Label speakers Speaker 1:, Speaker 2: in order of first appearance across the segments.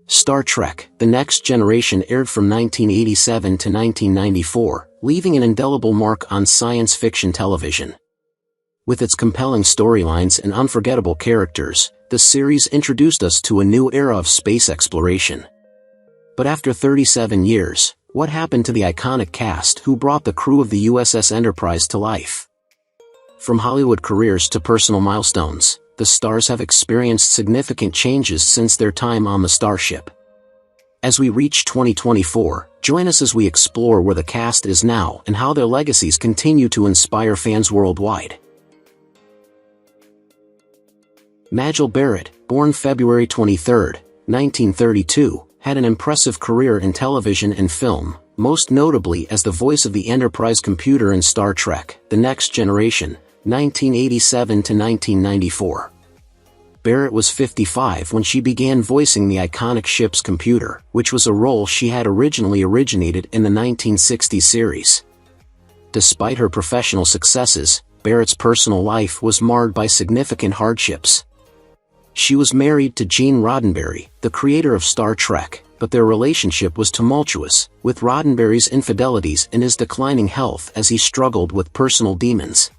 Speaker 1: Star Trek: The Next Generation aired from 1987 to 1994, leaving an indelible mark on science fiction television. With its compelling storylines and unforgettable characters, the series introduced us to a new era of space exploration. But after 37 years, what happened to the iconic cast who brought the crew of the USS Enterprise to life? From Hollywood careers to personal milestones, the stars have experienced significant changes since their time on the starship. As we reach 2024, join us as we explore where the cast is now and how their legacies continue to inspire fans worldwide. Margaret Barrett, born February 23, 1932, had an impressive career in television and film, most notably as the voice of the Enterprise computer in Star Trek: The Next Generation, 1987 to 1994. Barrett was 55 when she began voicing the iconic ship's computer, which was a role she had originally originated in the 1960s series. Despite her professional successes, Barrett's personal life was marred by significant hardships. She was married to Gene Roddenberry, the creator of Star Trek, but their relationship was tumultuous, with Roddenberry's infidelities and his declining health as he struggled with personal demons.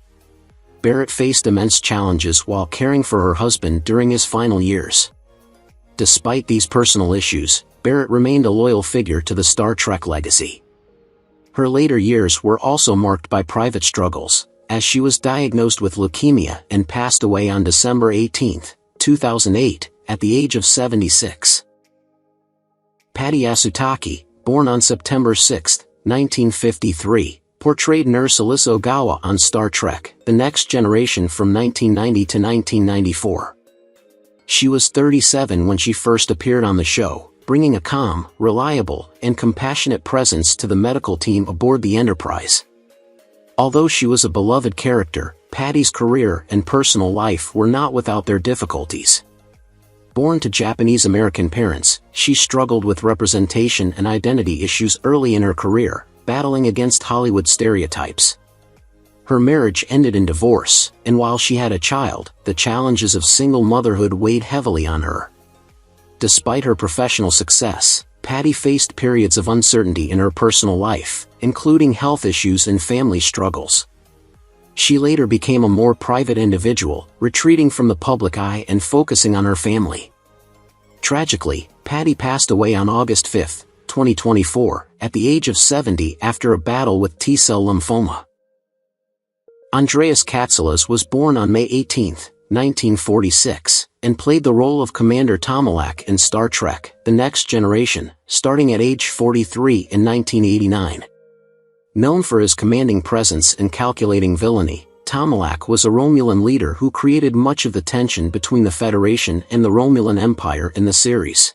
Speaker 1: Barrett faced immense challenges while caring for her husband during his final years. Despite these personal issues, Barrett remained a loyal figure to the Star Trek legacy. Her later years were also marked by private struggles, as she was diagnosed with leukemia and passed away on December 18, 2008, at the age of 76. Patty Autaki, born on September 6, 1953, portrayed nurse Alyssa Ogawa on Star Trek: The Next Generation from 1990 to 1994. She was 37 when she first appeared on the show, bringing a calm, reliable, and compassionate presence to the medical team aboard the Enterprise. Although she was a beloved character, Patty's career and personal life were not without their difficulties. Born to Japanese-American parents, she struggled with representation and identity issues early in her career, battling against Hollywood stereotypes. Her marriage ended in divorce, and while she had a child, the challenges of single motherhood weighed heavily on her. Despite her professional success, Patty faced periods of uncertainty in her personal life, including health issues and family struggles. She later became a more private individual, retreating from the public eye and focusing on her family. Tragically, Patty passed away on August 5, 2024, at the age of 70 after a battle with T-cell lymphoma. Andreas Catellas was born on May 18, 1946, and played the role of Commander Tomalak in Star Trek: The Next Generation, starting at age 43 in 1989. Known for his commanding presence and calculating villainy, Tomalak was a Romulan leader who created much of the tension between the Federation and the Romulan Empire in the series.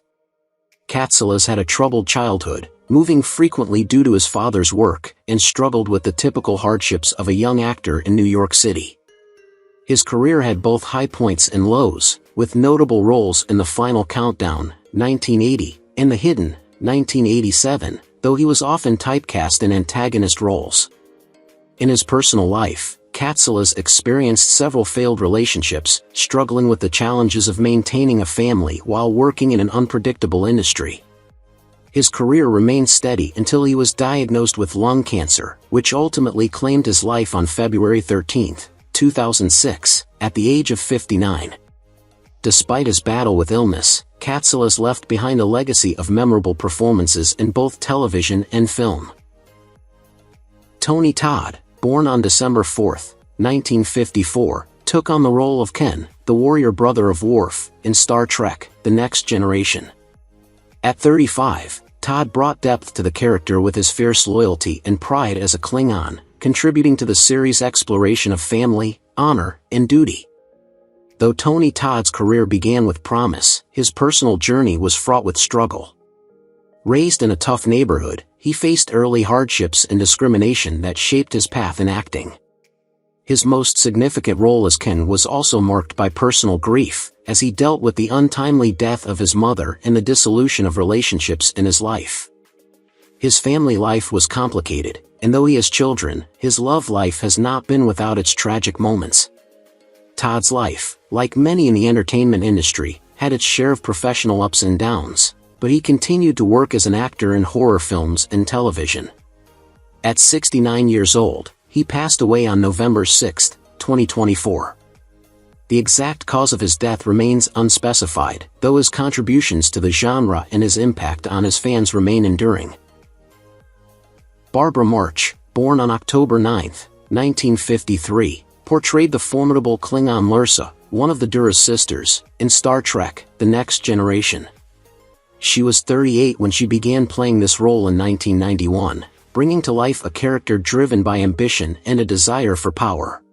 Speaker 1: Catellas had a troubled childhood, moving frequently due to his father's work, and struggled with the typical hardships of a young actor in New York City. His career had both high points and lows, with notable roles in The Final Countdown, 1980, and The Hidden, 1987, though he was often typecast in antagonist roles. In his personal life, Catellas experienced several failed relationships, struggling with the challenges of maintaining a family while working in an unpredictable industry. His career remained steady until he was diagnosed with lung cancer, which ultimately claimed his life on February 13, 2006, at the age of 59. Despite his battle with illness, Catellas left behind a legacy of memorable performances in both television and film. Tony Todd, born on December 4, 1954, took on the role of Ken, the warrior brother of Worf, in Star Trek: The Next Generation. At 35, Todd brought depth to the character with his fierce loyalty and pride as a Klingon, contributing to the series' exploration of family, honor, and duty. Though Tony Todd's career began with promise, his personal journey was fraught with struggle. Raised in a tough neighborhood, he faced early hardships and discrimination that shaped his path in acting. His most significant role as Ken was also marked by personal grief, as he dealt with the untimely death of his mother and the dissolution of relationships in his life. His family life was complicated, and though he has children, his love life has not been without its tragic moments. Todd's life, like many in the entertainment industry, had its share of professional ups and downs. but he continued to work as an actor in horror films and television. At 69 years old, he passed away on November 6, 2024. The exact cause of his death remains unspecified, though his contributions to the genre and his impact on his fans remain enduring. Barbara March, born on October 9, 1953, portrayed the formidable Klingon Lursa, one of the Dura's sisters, in Star Trek: The Next Generation. She was 38 when she began playing this role in 1991, bringing to life a character driven by ambition and a desire for power.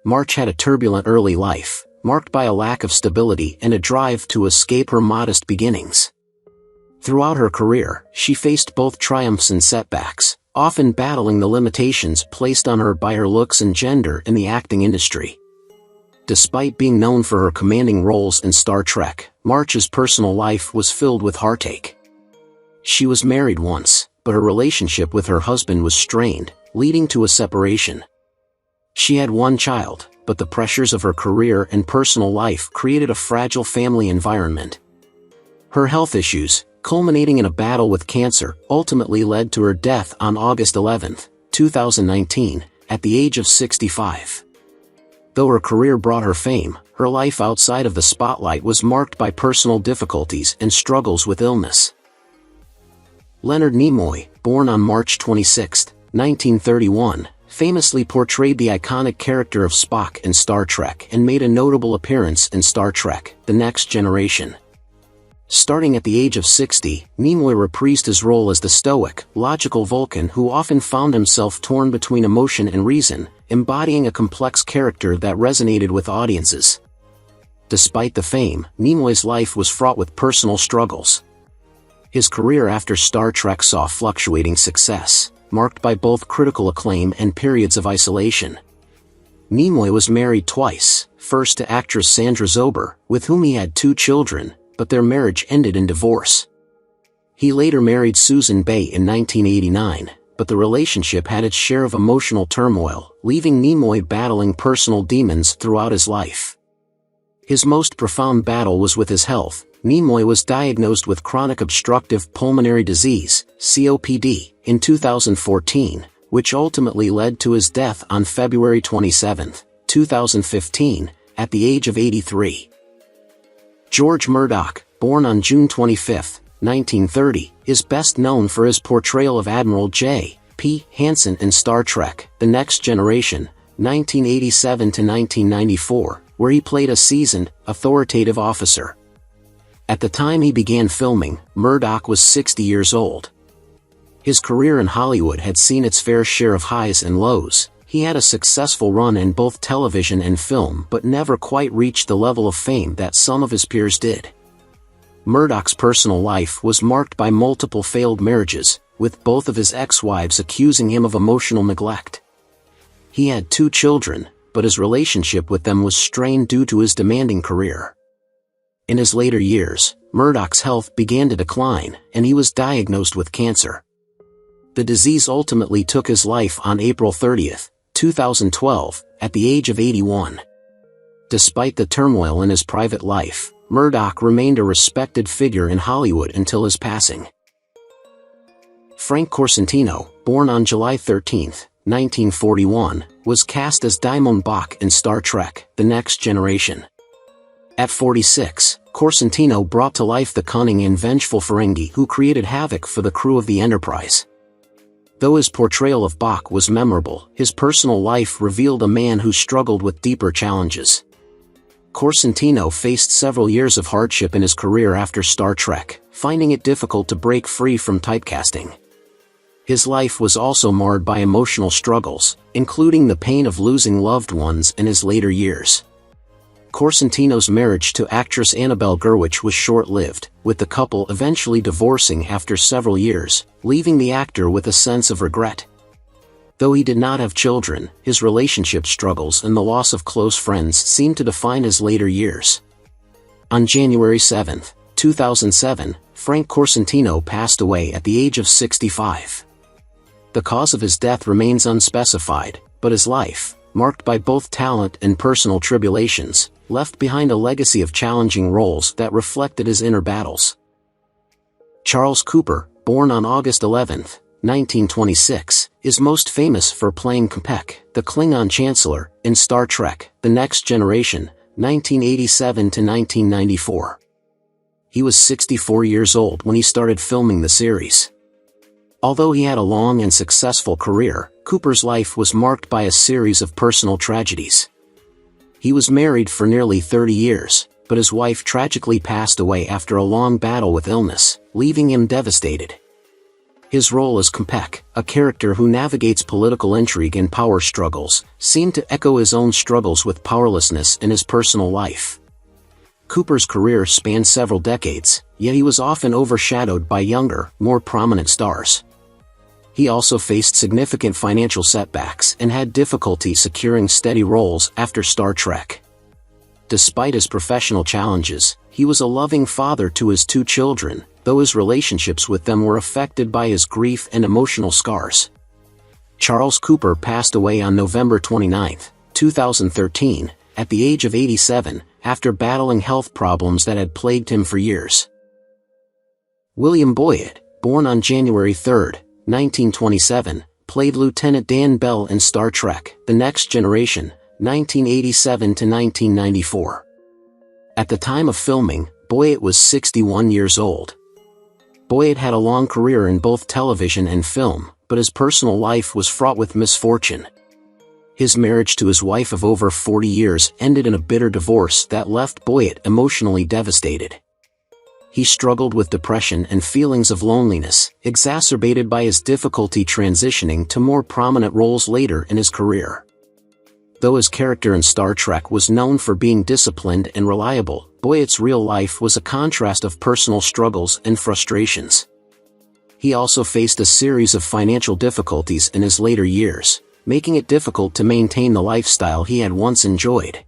Speaker 1: March had a turbulent early life, marked by a lack of stability and a drive to escape her modest beginnings. Throughout her career, she faced both triumphs and setbacks, often battling the limitations placed on her by her looks and gender in the acting industry. Despite being known for her commanding roles in Star Trek, March's personal life was filled with heartache. She was married once, but her relationship with her husband was strained, leading to a separation. She had one child, but the pressures of her career and personal life created a fragile family environment. Her health issues, culminating in a battle with cancer, ultimately led to her death on August 11, 2019, at the age of 65. Though her career brought her fame, her life outside of the spotlight was marked by personal difficulties and struggles with illness. Leonard Nimoy, born on March 26, 1931, famously portrayed the iconic character of Spock in Star Trek and made a notable appearance in Star Trek: The Next Generation. Starting at the age of 60, Nimoy reprised his role as the stoic, logical Vulcan who often found himself torn between emotion and reason, embodying a complex character that resonated with audiences. Despite the fame, Nimoy's life was fraught with personal struggles. His career after Star Trek saw fluctuating success, marked by both critical acclaim and periods of isolation. Nimoy was married twice, first to actress Sandra Zober, with whom he had 2 children, but their marriage ended in divorce. He later married Susan Bay in 1989, but the relationship had its share of emotional turmoil, leaving Nimoy battling personal demons throughout his life. His most profound battle was with his health. Nimoy was diagnosed with chronic obstructive pulmonary disease, COPD, in 2014, which ultimately led to his death on February 27, 2015, at the age of 83. George Murdoch, born on June 25, 1930, is best known for his portrayal of Admiral J. P. Hansen in Star Trek: The Next Generation, 1987 to 1994, where he played a seasoned, authoritative officer. At the time he began filming, Murdoch was 60 years old. His career in Hollywood had seen its fair share of highs and lows. He had a successful run in both television and film but never quite reached the level of fame that some of his peers did. Murdoch's personal life was marked by multiple failed marriages, with both of his ex-wives accusing him of emotional neglect. He had 2 children, but his relationship with them was strained due to his demanding career. In his later years, Murdoch's health began to decline, and he was diagnosed with cancer. The disease ultimately took his life on April 30, 2012, at the age of 81. Despite the turmoil in his private life, Murdoch remained a respected figure in Hollywood until his passing. Frank Corsentino, born on July 13, 1941, was cast as Daimon Bach in Star Trek: The Next Generation. At 46, Corsentino brought to life the cunning and vengeful Ferengi who created havoc for the crew of the Enterprise. Though his portrayal of Bach was memorable, his personal life revealed a man who struggled with deeper challenges. Corsentino faced several years of hardship in his career after Star Trek, finding it difficult to break free from typecasting. His life was also marred by emotional struggles, including the pain of losing loved ones in his later years. Corsentino's marriage to actress Annabelle Gurwitch was short-lived, with the couple eventually divorcing after several years, leaving the actor with a sense of regret. Though he did not have children, his relationship struggles and the loss of close friends seemed to define his later years. On January 7, 2007, Frank Corsentino passed away at the age of 65. The cause of his death remains unspecified, but his life, marked by both talent and personal tribulations, left behind a legacy of challenging roles that reflected his inner battles. Charles Cooper, born on August 11, 1926, is most famous for playing Kopek, the Klingon Chancellor, in Star Trek: The Next Generation, 1987 to 1994. He was 64 years old when he started filming the series. Although he had a long and successful career, Cooper's life was marked by a series of personal tragedies. He was married for nearly 30 years, but his wife tragically passed away after a long battle with illness, leaving him devastated. His role as Kopek, a character who navigates political intrigue and power struggles, seemed to echo his own struggles with powerlessness in his personal life. Cooper's career spanned several decades, yet he was often overshadowed by younger, more prominent stars. He also faced significant financial setbacks and had difficulty securing steady roles after Star Trek. Despite his professional challenges, he was a loving father to his 2 children, though his relationships with them were affected by his grief and emotional scars. Charles Cooper passed away on November 29, 2013, at the age of 87, after battling health problems that had plagued him for years. William Boyett, born on January 3, 1927, played Lieutenant Dan Bell in Star Trek: The Next Generation, 1987 to 1994. At the time of filming, Boyett was 61 years old. Boyett had a long career in both television and film, but his personal life was fraught with misfortune. His marriage to his wife of over 40 years ended in a bitter divorce that left Boyett emotionally devastated. He struggled with depression and feelings of loneliness, exacerbated by his difficulty transitioning to more prominent roles later in his career. Though his character in Star Trek was known for being disciplined and reliable, Boyett's real life was a contrast of personal struggles and frustrations. He also faced a series of financial difficulties in his later years, making it difficult to maintain the lifestyle he had once enjoyed.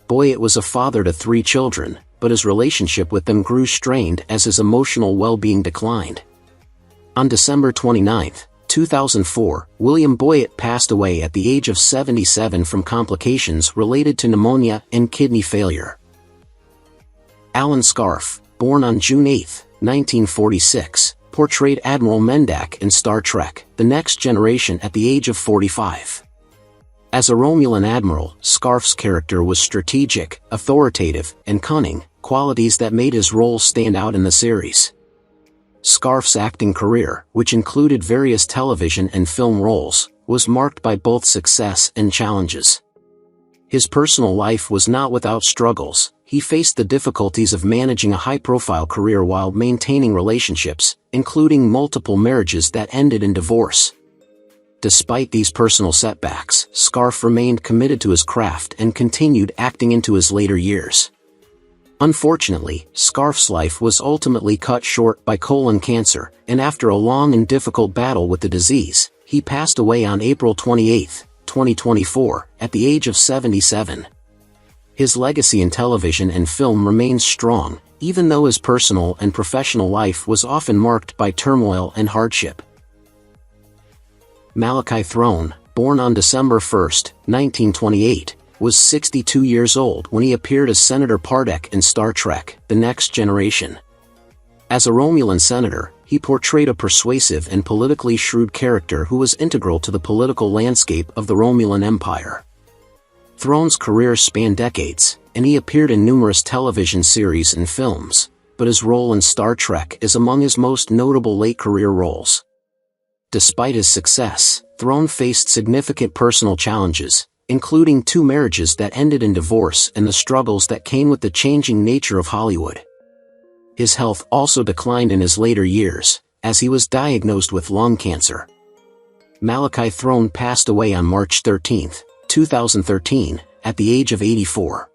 Speaker 1: Boyett was a father to 3 children, but his relationship with them grew strained as his emotional well-being declined. On December 29, 2004, William Boyett passed away at the age of 77 from complications related to pneumonia and kidney failure. Alan Scarfe, born on June 8, 1946, portrayed Admiral Mendak in Star Trek: The Next Generation at the age of 45. As a Romulan admiral, Scarfe's character was strategic, authoritative, and cunning, qualities that made his role stand out in the series. Scarfe's acting career, which included various television and film roles, was marked by both success and challenges. His personal life was not without struggles. He faced the difficulties of managing a high-profile career while maintaining relationships, including multiple marriages that ended in divorce. Despite these personal setbacks, Scarfe remained committed to his craft and continued acting into his later years. Unfortunately, Scarfe's life was ultimately cut short by colon cancer, and after a long and difficult battle with the disease, he passed away on April 28, 2024, at the age of 77. His legacy in television and film remains strong, even though his personal and professional life was often marked by turmoil and hardship. Malachi Throne, born on December 1, 1928, was 62 years old when he appeared as Senator Pardek in Star Trek: The Next Generation. As a Romulan senator, he portrayed a persuasive and politically shrewd character who was integral to the political landscape of the Romulan Empire. Throne's career spanned decades, and he appeared in numerous television series and films, but his role in Star Trek is among his most notable late-career roles. Despite his success, Throne faced significant personal challenges, including 2 marriages that ended in divorce and the struggles that came with the changing nature of Hollywood. His health also declined in his later years, as he was diagnosed with lung cancer. Malachi Throne passed away on March 13, 2013, at the age of 84.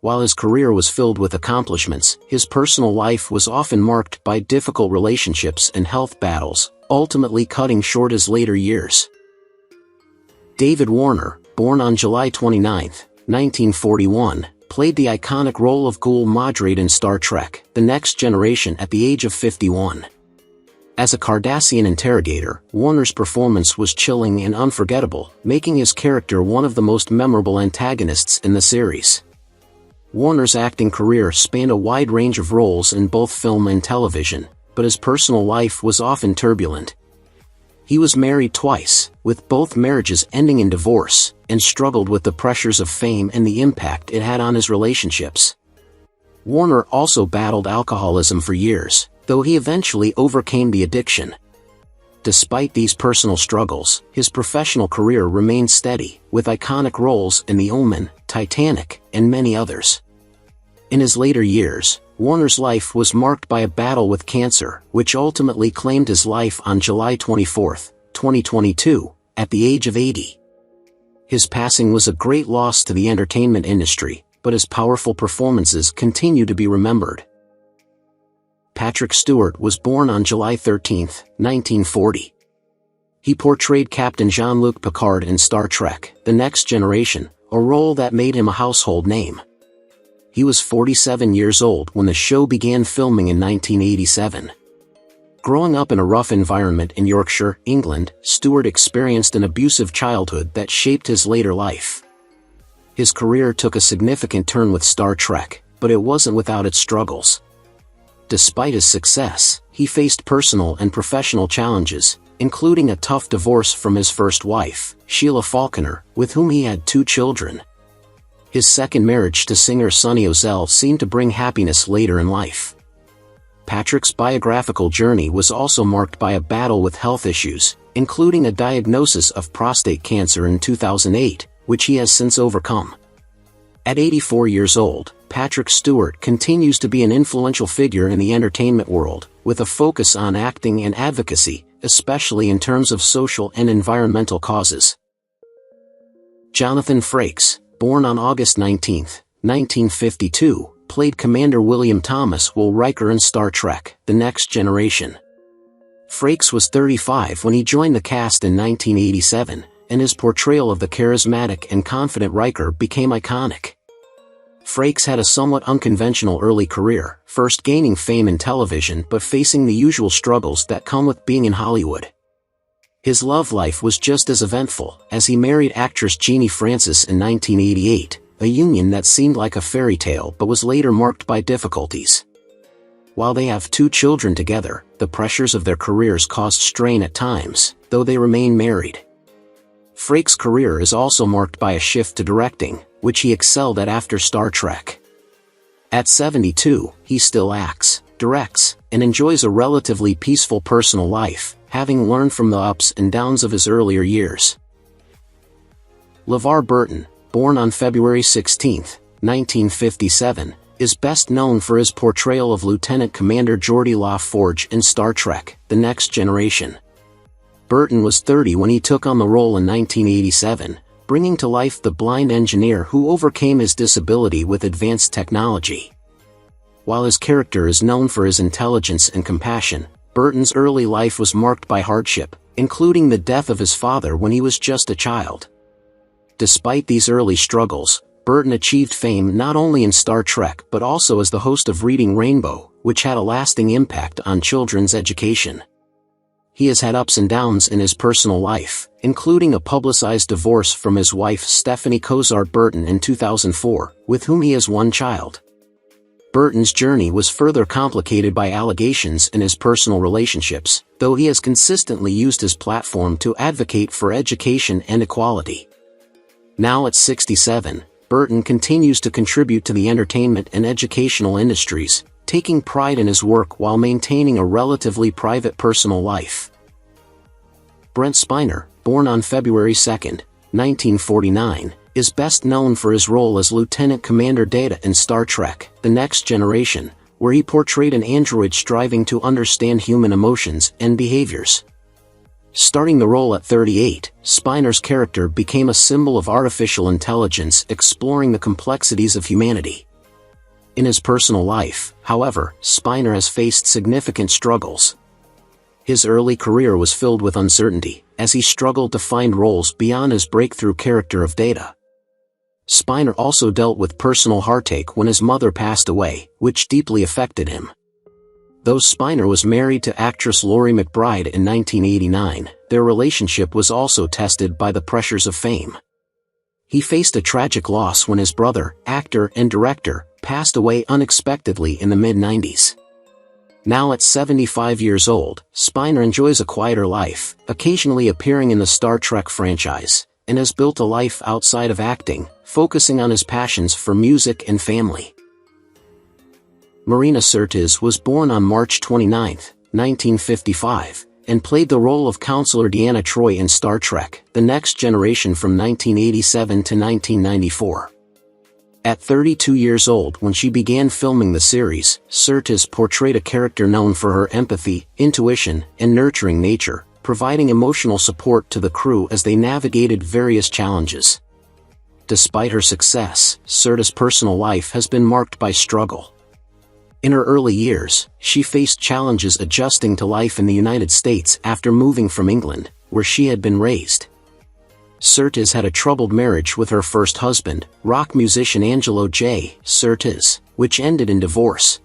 Speaker 1: While his career was filled with accomplishments, his personal life was often marked by difficult relationships and health battles, ultimately cutting short his later years. David Warner, born on July 29, 1941, played the iconic role of Ghoul Modrade in Star Trek: The Next Generation at the age of 51. As a Cardassian interrogator, Warner's performance was chilling and unforgettable, making his character one of the most memorable antagonists in the series. Warner's acting career spanned a wide range of roles in both film and television, but his personal life was often turbulent. He was married twice, with both marriages ending in divorce, and struggled with the pressures of fame and the impact it had on his relationships. Warner also battled alcoholism for years, though he eventually overcame the addiction. Despite these personal struggles, his professional career remained steady, with iconic roles in The Omen, Titanic, and many others. In his later years, Warner's life was marked by a battle with cancer, which ultimately claimed his life on July 24, 2022, at the age of 80. His passing was a great loss to the entertainment industry, but his powerful performances continue to be remembered. Patrick Stewart was born on July 13, 1940. He portrayed Captain Jean-Luc Picard in Star Trek: The Next Generation, a role that made him a household name. He was 47 years old when the show began filming in 1987. Growing up in a rough environment in Yorkshire, England, Stewart experienced an abusive childhood that shaped his later life. His career took a significant turn with Star Trek, but it wasn't without its struggles. Despite his success, he faced personal and professional challenges, including a tough divorce from his first wife, Sheila Falconer, with whom he had 2 children. His second marriage to singer Sonny Ozell seemed to bring happiness later in life. Patrick's biographical journey was also marked by a battle with health issues, including a diagnosis of prostate cancer in 2008, which he has since overcome. At 84 years old, Patrick Stewart continues to be an influential figure in the entertainment world, with a focus on acting and advocacy, especially in terms of social and environmental causes. Jonathan Frakes, born on August 19, 1952, played Commander William Thomas Will Riker in Star Trek: The Next Generation. Frakes was 35 when he joined the cast in 1987, and his portrayal of the charismatic and confident Riker became iconic. Frakes had a somewhat unconventional early career, first gaining fame in television but facing the usual struggles that come with being in Hollywood. His love life was just as eventful, as he married actress Jeannie Francis in 1988, a union that seemed like a fairy tale but was later marked by difficulties. While they have 2 children together, the pressures of their careers caused strain at times, though they remain married. Frakes' career is also marked by a shift to directing, which he excelled at after Star Trek. At 72, he still acts, directs, and enjoys a relatively peaceful personal life, having learned from the ups and downs of his earlier years. Lavar Burton, born on February 16, 1957, is best known for his portrayal of Lieutenant Commander Geordi LaForge in Star Trek: The Next Generation. Burton was 30 when he took on the role in 1987, bringing to life the blind engineer who overcame his disability with advanced technology. While his character is known for his intelligence and compassion, Burton's early life was marked by hardship, including the death of his father when he was just a child. Despite these early struggles, Burton achieved fame not only in Star Trek but also as the host of Reading Rainbow, which had a lasting impact on children's education. He has had ups and downs in his personal life, including a publicized divorce from his wife Stephanie Cozart Burton in 2004, with whom he has 1 child. Burton's journey was further complicated by allegations in his personal relationships, though he has consistently used his platform to advocate for education and equality. Now at 67, Burton continues to contribute to the entertainment and educational industries, taking pride in his work while maintaining a relatively private personal life. Brent Spiner, born on February 2, 1949, is best known for his role as Lieutenant Commander Data in Star Trek: The Next Generation, where he portrayed an android striving to understand human emotions and behaviors. Starting the role at 38, Spiner's character became a symbol of artificial intelligence exploring the complexities of humanity. In his personal life, however, Spiner has faced significant struggles. His early career was filled with uncertainty, as he struggled to find roles beyond his breakthrough character of Data. Spiner also dealt with personal heartache when his mother passed away, which deeply affected him. Though Spiner was married to actress Laurie McBride in 1989, their relationship was also tested by the pressures of fame. He faced a tragic loss when his brother, actor and director, passed away unexpectedly in the mid-90s. Now at 75 years old, Spiner enjoys a quieter life, occasionally appearing in the Star Trek franchise, and has built a life outside of acting, focusing on his passions for music and family. Marina Sirtis was born on March 29, 1955, and played the role of Counselor Deanna Troi in Star Trek: The Next Generation from 1987 to 1994. At 32 years old when she began filming the series, Sirtis portrayed a character known for her empathy, intuition, and nurturing nature, providing emotional support to the crew as they navigated various challenges. Despite her success, Sirtis' personal life has been marked by struggle. In her early years, she faced challenges adjusting to life in the United States after moving from England, where she had been raised. Sirtis had a troubled marriage with her first husband, rock musician Angelo J. Sirtis, which ended in divorce.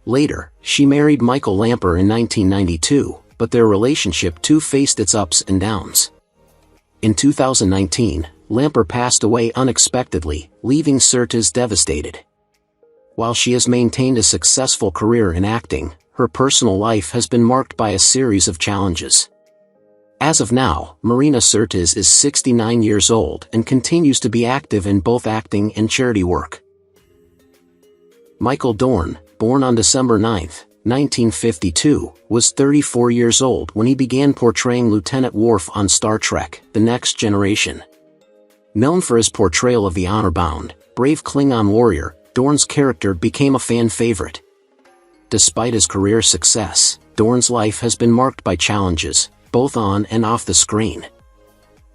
Speaker 1: Later, she married Michael Lambert in 1992, but their relationship too faced its ups and downs. In 2019, Lambert passed away unexpectedly, leaving Sirtis devastated. While she has maintained a successful career in acting, her personal life has been marked by a series of challenges. As of now, Marina Sirtis is 69 years old and continues to be active in both acting and charity work. Michael Dorn, born on December 9, 1952, was 34 years old when he began portraying Lieutenant Worf on Star Trek: The Next Generation. Known for his portrayal of the honor-bound, brave Klingon warrior, Dorn's character became a fan favorite. Despite his career success, Dorn's life has been marked by challenges, both on and off the screen.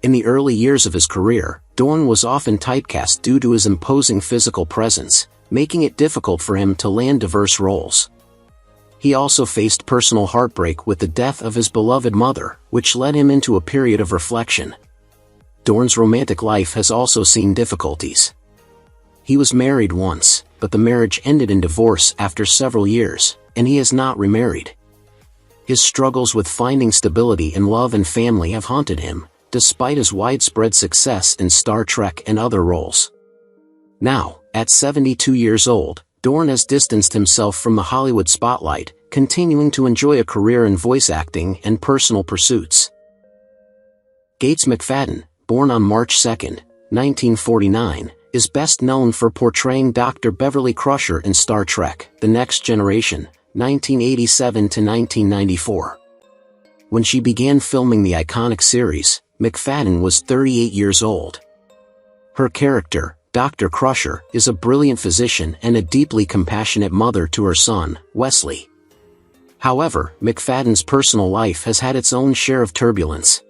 Speaker 1: In the early years of his career, Dorn was often typecast due to his imposing physical presence, making it difficult for him to land diverse roles. He also faced personal heartbreak with the death of his beloved mother, which led him into a period of reflection. Dorn's romantic life has also seen difficulties. He was married once, but the marriage ended in divorce after several years, and he has not remarried. His struggles with finding stability in love and family have haunted him, despite his widespread success in Star Trek and other roles. Now, at 72 years old, Dorn has distanced himself from the Hollywood spotlight, continuing to enjoy a career in voice acting and personal pursuits. Gates McFadden, born on March 2, 1949, is best known for portraying Dr. Beverly Crusher in Star Trek: The Next Generation, 1987 to 1994. When she began filming the iconic series, McFadden was 38 years old. Her character, Dr. Crusher, is a brilliant physician and a deeply compassionate mother to her son, Wesley. However, McFadden's personal life has had its own share of turbulence.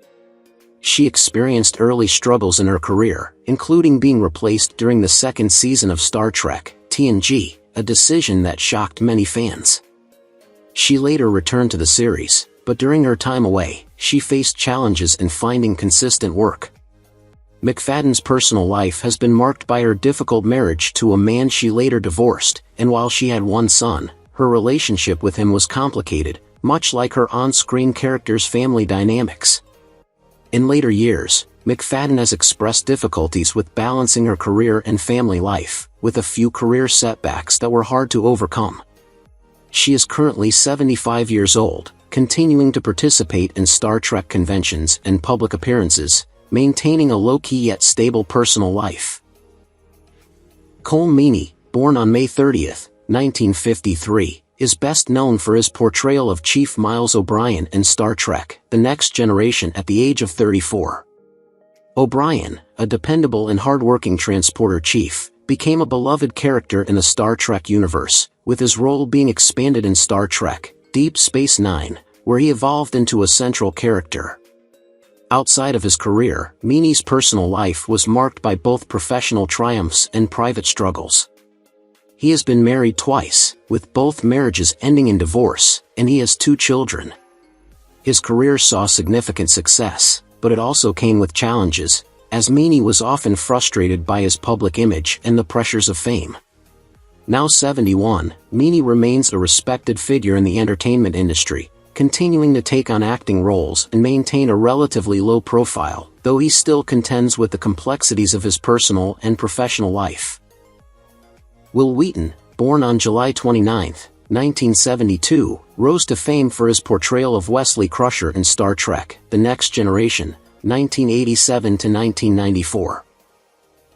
Speaker 1: She experienced early struggles in her career, including being replaced during the second season of Star Trek: TNG, a decision that shocked many fans. She later returned to the series, but during her time away, she faced challenges in finding consistent work. McFadden's personal life has been marked by her difficult marriage to a man she later divorced, and while she had one son, her relationship with him was complicated, much like her on-screen character's family dynamics. In later years, McFadden has expressed difficulties with balancing her career and family life, with a few career setbacks that were hard to overcome. She is currently 75 years old, continuing to participate in Star Trek conventions and public appearances, maintaining a low-key yet stable personal life. Colm Meany, born on May 30, 1953, is best known for his portrayal of Chief Miles O'Brien in Star Trek: The Next Generation at the age of 34. O'Brien, a dependable and hard-working transporter chief, became a beloved character in the Star Trek universe, with his role being expanded in Star Trek: Deep Space Nine, where he evolved into a central character. Outside of his career, Meany's personal life was marked by both professional triumphs and private struggles. He has been married twice, with both marriages ending in divorce, and he has 2 children. His career saw significant success, but it also came with challenges, as Meany was often frustrated by his public image and the pressures of fame. Now 71, Meany remains a respected figure in the entertainment industry, continuing to take on acting roles and maintain a relatively low profile, though he still contends with the complexities of his personal and professional life. Wil Wheaton, born on July 29, 1972, rose to fame for his portrayal of Wesley Crusher in Star Trek: The Next Generation, 1987 to 1994.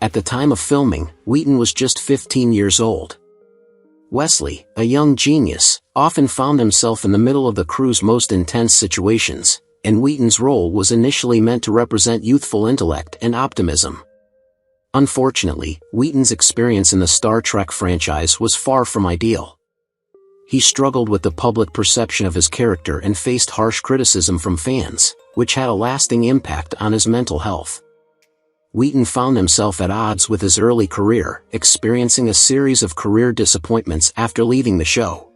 Speaker 1: At the time of filming, Wheaton was just 15 years old. Wesley, a young genius, often found himself in the middle of the crew's most intense situations, and Wheaton's role was initially meant to represent youthful intellect and optimism. Unfortunately, Wheaton's experience in the Star Trek franchise was far from ideal. He struggled with the public perception of his character and faced harsh criticism from fans, which had a lasting impact on his mental health. Wheaton found himself at odds with his early career, experiencing a series of career disappointments after leaving the show.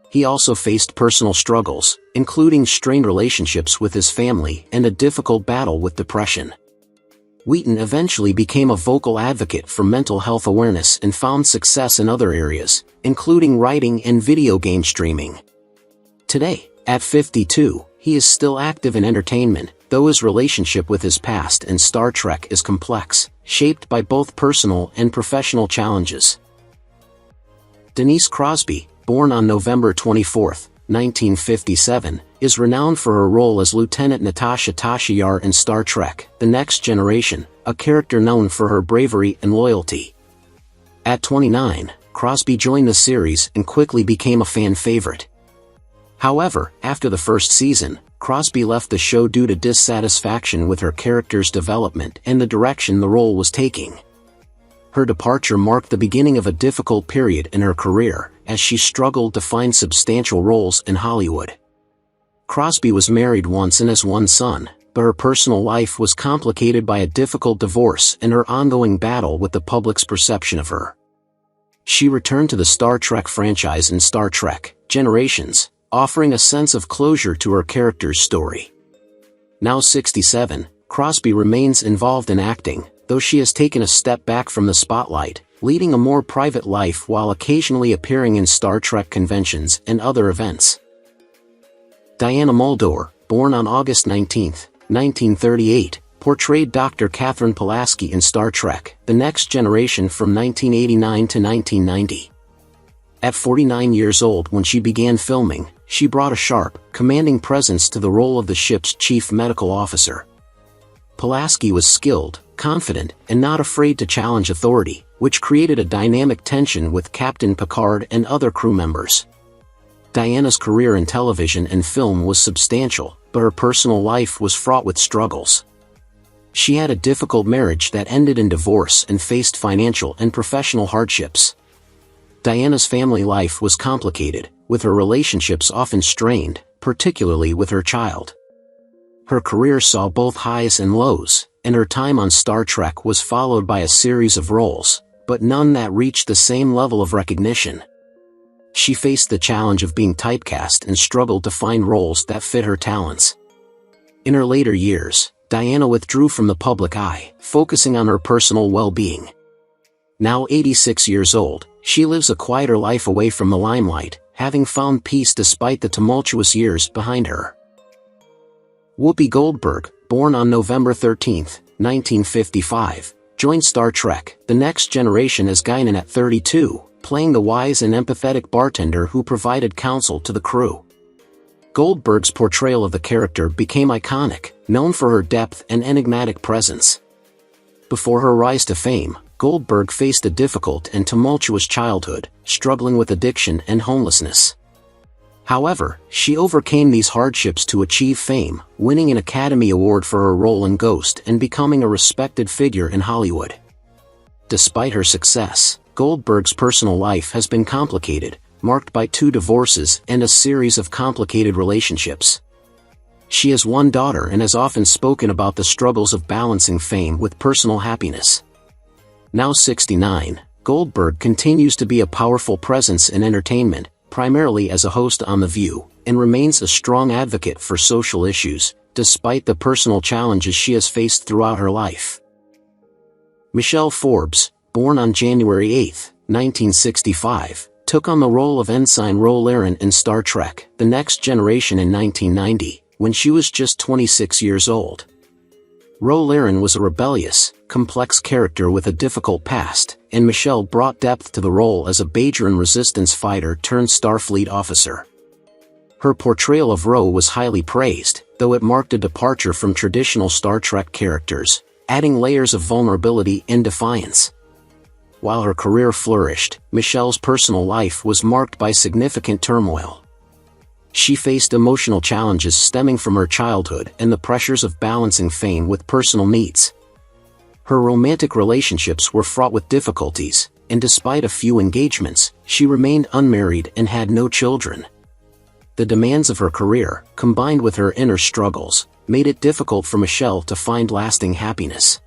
Speaker 1: He also faced personal struggles, including strained relationships with his family and a difficult battle with depression. Wheaton eventually became a vocal advocate for mental health awareness and found success in other areas, including writing and video game streaming. Today, at 52, he is still active in entertainment, though his relationship with his past and Star Trek is complex, shaped by both personal and professional challenges. Denise Crosby, born on November 24, 1957, is renowned for her role as Lieutenant Natasha Tasha Yar in Star Trek: The Next Generation, a character known for her bravery and loyalty. At 29, Crosby joined the series and quickly became a fan favorite. However, after the first season, Crosby left the show due to dissatisfaction with her character's development and the direction the role was taking. Her departure marked the beginning of a difficult period in her career, as she struggled to find substantial roles in Hollywood. Crosby was married once and has one son, but her personal life was complicated by a difficult divorce and her ongoing battle with the public's perception of her. She returned to the Star Trek franchise in Star Trek: Generations, offering a sense of closure to her character's story. Now 67, Crosby remains involved in acting, though she has taken a step back from the spotlight, leading a more private life while occasionally appearing in Star Trek conventions and other events. Diana Muldaur, born on August 19, 1938, portrayed Dr. Catherine Pulaski in Star Trek: The Next Generation from 1989 to 1990. At 49 years old when she began filming, she brought a sharp, commanding presence to the role of the ship's chief medical officer. Pulaski was skilled, confident, and not afraid to challenge authority, which created a dynamic tension with Captain Picard and other crew members. Diana's career in television and film was substantial, but her personal life was fraught with struggles. She had a difficult marriage that ended in divorce and faced financial and professional hardships. Diana's family life was complicated, with her relationships often strained, particularly with her child. Her career saw both highs and lows, and her time on Star Trek was followed by a series of roles, but none that reached the same level of recognition. She faced the challenge of being typecast and struggled to find roles that fit her talents. In her later years, Diana withdrew from the public eye, focusing on her personal well-being. Now 86 years old, she lives a quieter life away from the limelight, having found peace despite the tumultuous years behind her. Whoopi Goldberg, born on November 13, 1955, joined Star Trek: The Next Generation as Guinan at 32, playing the wise and empathetic bartender who provided counsel to the crew. Goldberg's portrayal of the character became iconic, known for her depth and enigmatic presence. Before her rise to fame, Goldberg faced a difficult and tumultuous childhood, struggling with addiction and homelessness. However, she overcame these hardships to achieve fame, winning an Academy Award for her role in Ghost and becoming a respected figure in Hollywood. Despite her success, Goldberg's personal life has been complicated, marked by 2 divorces and a series of complicated relationships. She has one daughter and has often spoken about the struggles of balancing fame with personal happiness. Now 69, Goldberg continues to be a powerful presence in entertainment, primarily as a host on The View, and remains a strong advocate for social issues, despite the personal challenges she has faced throughout her life. Michelle Forbes, born on January 8, 1965, took on the role of Ensign Ro Laren in Star Trek: The Next Generation in 1990, when she was just 26 years old. Ro Laren was a rebellious, complex character with a difficult past, and Michelle brought depth to the role as a Bajoran resistance fighter turned Starfleet officer. Her portrayal of Ro was highly praised, though it marked a departure from traditional Star Trek characters, adding layers of vulnerability and defiance. While her career flourished, Michelle's personal life was marked by significant turmoil. She faced emotional challenges stemming from her childhood and the pressures of balancing fame with personal needs. Her romantic relationships were fraught with difficulties, and despite a few engagements, she remained unmarried and had no children. The demands of her career, combined with her inner struggles, made it difficult for Michelle to find lasting happiness.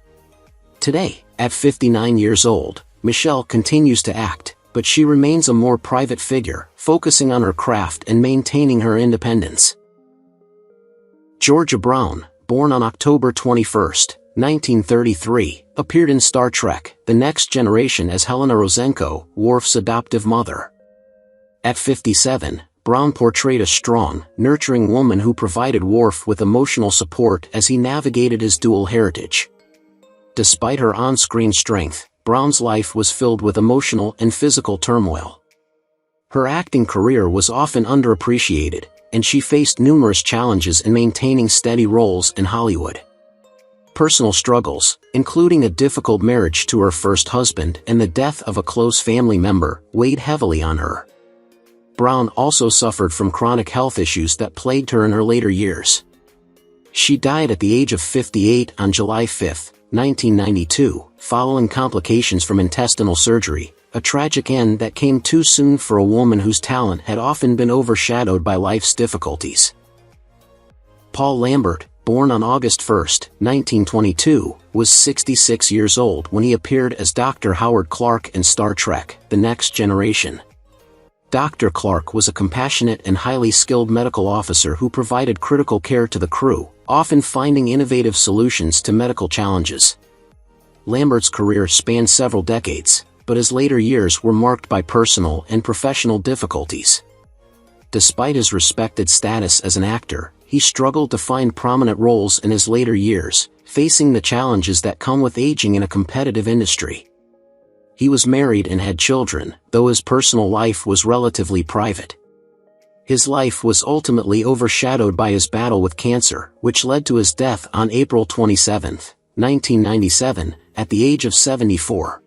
Speaker 1: Today, at 59 years old, Michelle continues to act, but she remains a more private figure, focusing on her craft and maintaining her independence. Georgia Brown, born on October 21, 1933, appeared in Star Trek: The Next Generation as Helena Rosenko, Worf's adoptive mother. At 57, Brown portrayed a strong, nurturing woman who provided Worf with emotional support as he navigated his dual heritage. Despite her on-screen strength, Brown's life was filled with emotional and physical turmoil. Her acting career was often underappreciated, and she faced numerous challenges in maintaining steady roles in Hollywood. Personal struggles, including a difficult marriage to her first husband and the death of a close family member, weighed heavily on her. Brown also suffered from chronic health issues that plagued her in her later years. She died at the age of 58 on July 5, 1992, following complications from intestinal surgery, a tragic end that came too soon for a woman whose talent had often been overshadowed by life's difficulties. Paul Lambert, born on August 1, 1922, was 66 years old when he appeared as Dr. Howard Clark in Star Trek: The Next Generation. Dr. Clark was a compassionate and highly skilled medical officer who provided critical care to the crew, often finding innovative solutions to medical challenges. Lambert's career spanned several decades, but his later years were marked by personal and professional difficulties. Despite his respected status as an actor, he struggled to find prominent roles in his later years, facing the challenges that come with aging in a competitive industry. He was married and had children, though his personal life was relatively private. His life was ultimately overshadowed by his battle with cancer, which led to his death on April 27, 1997, at the age of 74.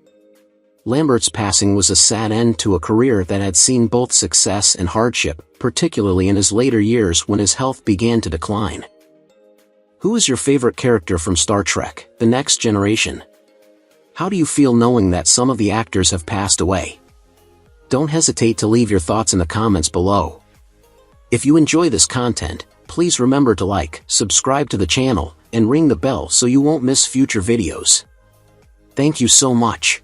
Speaker 1: Lambert's passing was a sad end to a career that had seen both success and hardship, particularly in his later years when his health began to decline. Who is your favorite character from Star Trek: The Next Generation? How do you feel knowing that some of the actors have passed away? Don't hesitate to leave your thoughts in the comments below. If you enjoy this content, please remember to like, subscribe to the channel, and ring the bell so you won't miss future videos. Thank you so much.